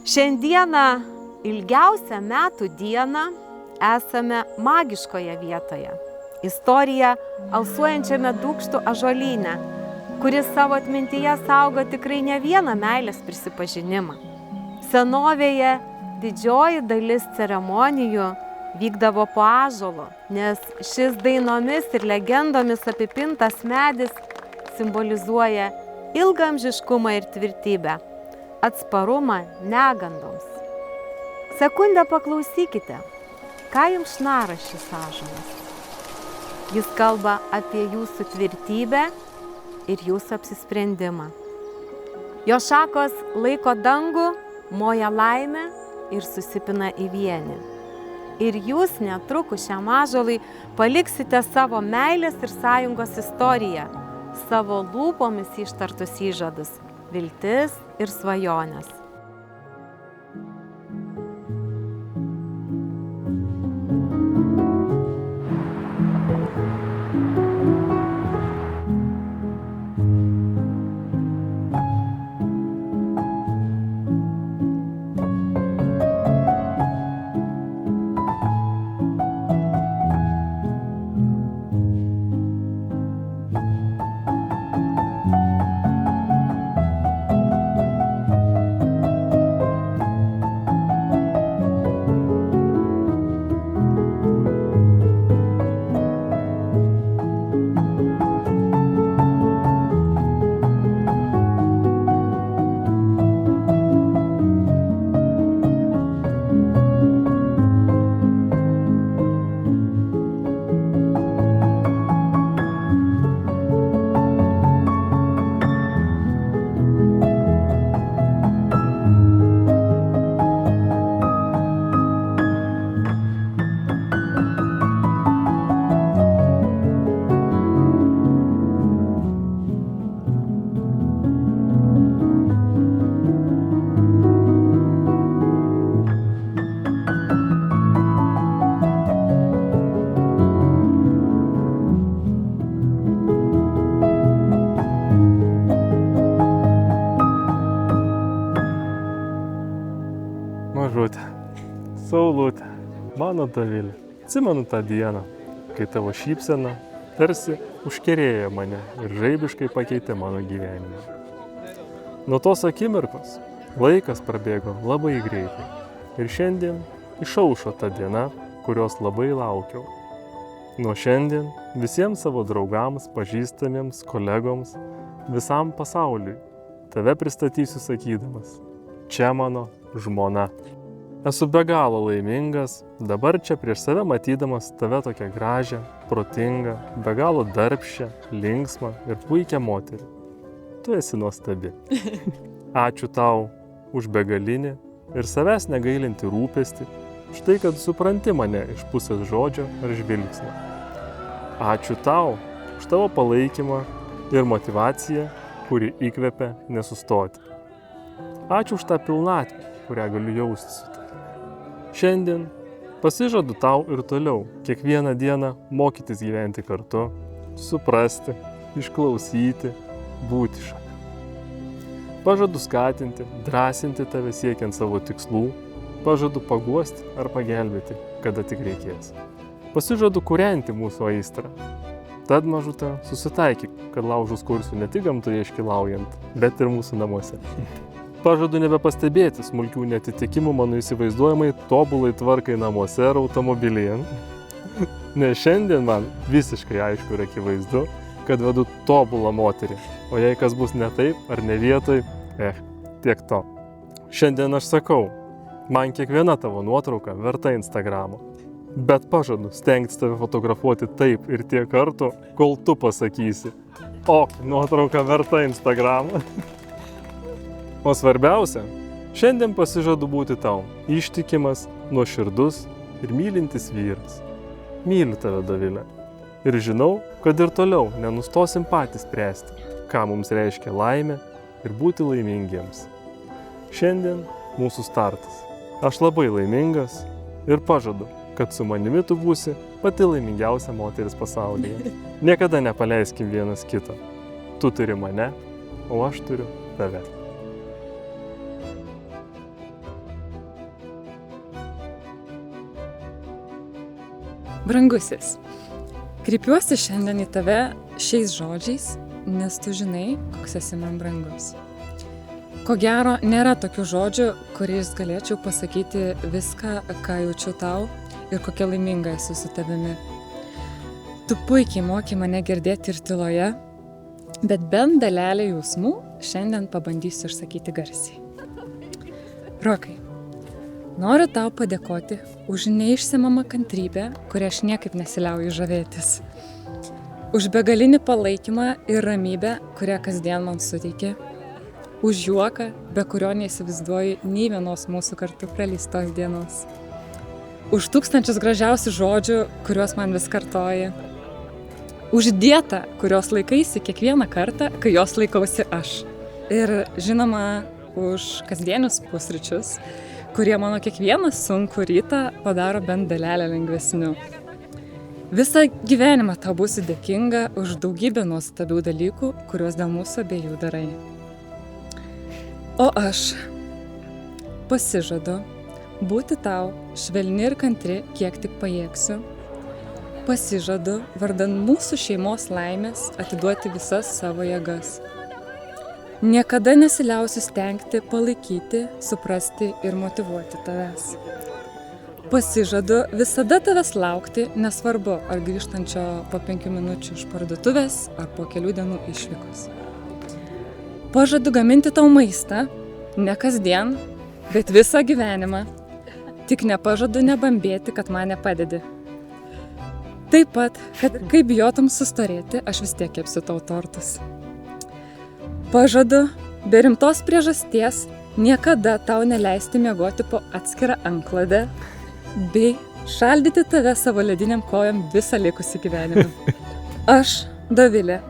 Šiandieną ilgiausią metų dieną esame magiškoje vietoje. Istorija alsuojančiame Dūkštų ąžuolyne, kuris savo atmintyje saugo tikrai ne vieną meilės prisipažinimą. Senovėje didžioji dalis ceremonijų vykdavo po ąžuolu, nes šis dainomis ir legendomis apipintas medis simbolizuoja ilgaamžiškumą ir tvirtybę, atsparumą negandoms. Sekundę paklausykite, ką jums šnara šis ąžuolas. Jis kalba apie jūsų tvirtybę ir jūsų apsisprendimą. Jo šakos laiko dangų, moja laimę ir susipina į vienį. Ir jūs netrukus šiam ąžuolui paliksite savo meilės ir sąjungos istoriją, savo lūpomis ištartus įžadus, viltis ir svajonės. Mažutė, saulutė, mano Dovilė. Atsimenu tą dieną, kai tavo šypsena tarsi užkerėjo mane ir žaibiškai pakeitė mano gyvenimą. Nuo tos akimirkos laikas prabėgo labai greitai. Ir šiandien išaušo ta diena, kurios labai laukiau. Nuo šiandien visiems savo draugams, pažįstamiems, kolegoms, visam pasauliui tave pristatysiu sakydamas: čia mano žmona. Esu be galo laimingas, dabar čia prieš save matydamas tave tokią gražią, protingą, be galo darbščią, linksmą ir puikią moterį. Tu esi nuostabi. Ačiū tau už begalinį ir savęs negailinti rūpestį, štai kad supranti mane iš pusės žodžio ar žvilgsnio. Ačiū tau už tavo palaikymą ir motyvaciją, kuri įkvepia nesustoti. Ačiū už tą pilnatvę, kurią galiu jausti su tavimi. Šiandien pasižadu tau ir toliau kiekvieną dieną mokytis gyventi kartu, suprasti, išklausyti, būti šalia. Pažadu skatinti, drąsinti tave siekiant savo tikslų, pažadu paguosti ar pagelbėti, kada tik reikės. Pasižadu kūrenti mūsų aistrą. Tad, mažute, susitaikyk, kad laužus kursiu ne tik gamtoje iškilaujant, bet ir mūsų namuose. Pažadu nebepastebėti smulkių netitikimų mano įsivaizduojamai tobulai tvarkai namuose ar automobilyje. Nes šiandien man visiškai aišku ir akivaizdu, kad vedu tobulą moterį. O jei kas bus ne taip ar ne vietoj, tiek to. Šiandien aš sakau, man kiekviena tavo nuotrauka verta Instagramo. Bet pažadu stengtis tave fotografuoti taip ir tiek kartų, kol tu pasakysi: o, nuotrauka verta Instagramo. O svarbiausia, šiandien pasižadu būti tau ištikimas, nuoširdus ir mylintis vyras. Myliu tave, Dovilė. Ir žinau, kad ir toliau nenustosim patys spręsti, ką mums reiškia laimė ir būti laimingiems. Šiandien mūsų startas. Aš labai laimingas ir pažadu, kad su manimi tu būsi pati laimingiausia moteris pasaulyje. Niekada nepaleiskim vienas kito. Tu turi mane, o aš turiu tave. Brangusis, kreipiuosi šiandien į tave šiais žodžiais, nes tu žinai, koks esi man brangus. Ko gero, nėra tokių žodžių, kuriais galėčiau pasakyti viską, ką jaučiu tau ir kokia laiminga esu su tavimi. Tu puikiai moki mane girdėti ir tyloje, bet bent dalelę jausmų šiandien pabandysiu išsakyti garsiai. Rokai, noriu tau padėkoti už neišsemamą kantrybę, kurią aš niekaip nesiliauju žavėtis. Už begalinį palaikymą ir ramybę, kurią kasdien man suteiki. Už juoką, be kurio neįsivaizduoju nei vienos mūsų kartu praleistos dienos. Už 1000 gražiausių žodžių, kuriuos man vis kartoji. Už dietą, kurios laikaisi kiekvieną kartą, kai jos laikausi aš. Ir žinoma, už kasdienius pusryčius, kurie mano kiekvieną sunkų rytą padaro bent dalelę lengvesniu. Visą gyvenimą tau būsiu dėkinga už daugybę nuostabių dalykų, kuriuos dėl mūsų abiejų darai. O aš pasižadu būti tau švelni ir kantri, kiek tik pajėgsiu. Pasižadu vardan mūsų šeimos laimės atiduoti visas savo jėgas. Niekada nesiliausiu stengti, palaikyti, suprasti ir motyvuoti tavęs. Pasižadu visada tavęs laukti, nesvarbu, ar grįžtančio po 5 minučių iš parduotuvės, ar po kelių dienų išvykos. Pažadu gaminti tau maistą, ne kasdien, bet visą gyvenimą. Tik nepažadu nebambėti, kad man nepadedi. Taip pat, kad kai bijotum sustorėti, aš vis tiek kepsiu tau tortus. Pažadu, be rimtos priežasties, niekada tau neleisti miegoti po atskirą antklodę, bei šaldyti tave savo lediniam kojom visą likusį gyvenimą. Aš, Dovilė,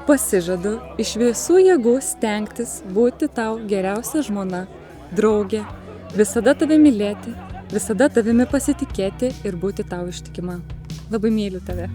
pasižadu iš visų jėgų stengtis būti tau geriausia žmona, draugė, visada tave mylėti, visada tavimi pasitikėti ir būti tau ištikima. Labai myliu tave.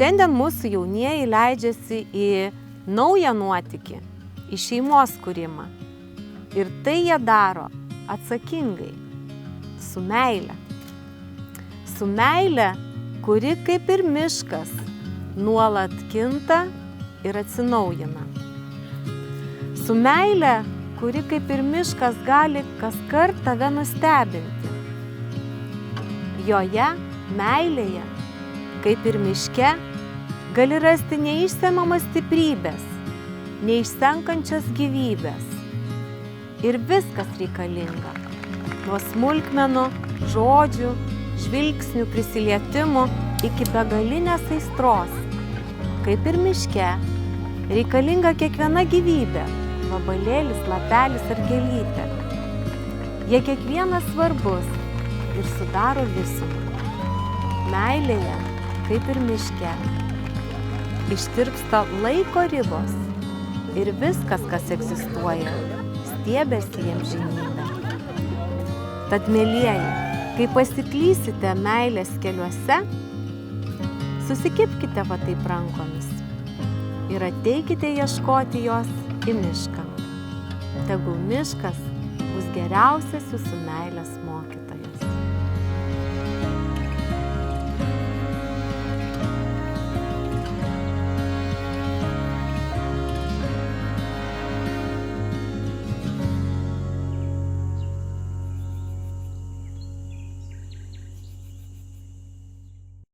Šiandien mūsų jaunieji leidžiasi į naują nuotykį, į šeimos kūrimą. Ir tai jie daro atsakingai, su meile. Su meile, kuri kaip ir miškas nuolat kinta ir atsinaujina. Su meile, kuri kaip ir miškas gali kaskart tave nustebinti. Joje, meilėje, kaip ir miške, gali rasti neišsemiamas stiprybės, neišsenkančias gyvybės. Ir viskas reikalinga. Nuo smulkmenų, žodžių, žvilgsnių, prisilietimų iki begalinės aistros. Kaip ir miške, reikalinga kiekviena gyvybė, vabalėlis, lapelis ar gėlytė. Jie kiekvienas svarbus ir sudaro visumą. Meilėje, kaip ir miške, ištirpsta laiko ribos ir viskas, kas egzistuoja, stiebiasi į amžinybę. Tad, mielieji, kai pasiklysite meilės keliuose, susikibkite va taip rankomis ir ateikite ieškoti jos į mišką. Tegul miškas bus geriausias jūsų meilės mokytojas.